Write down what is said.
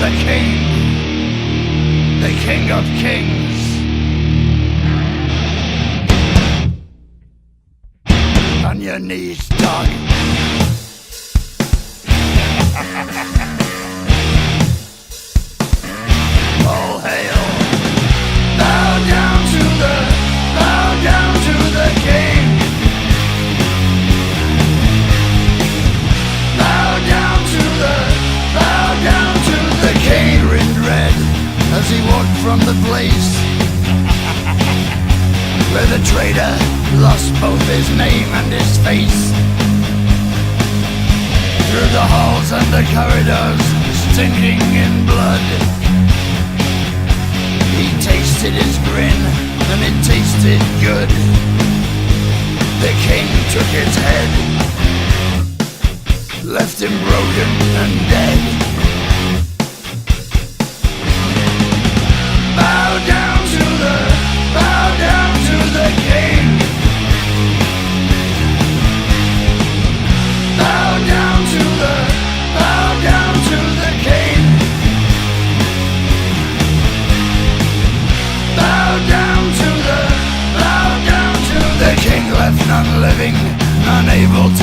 the king of kings. On your knees, dog. All hail. Bow down to the king. Bow down to the king. Grinned red as he walked from the place where the traitor lost both his name and his face. Through the halls and the corridors, stinking in blood, he tasted his grin, and it tasted good. The king took his head, left him broken and dead. Bow down to the king. Bow down to the king. Bow down to the king. Left none living, unable to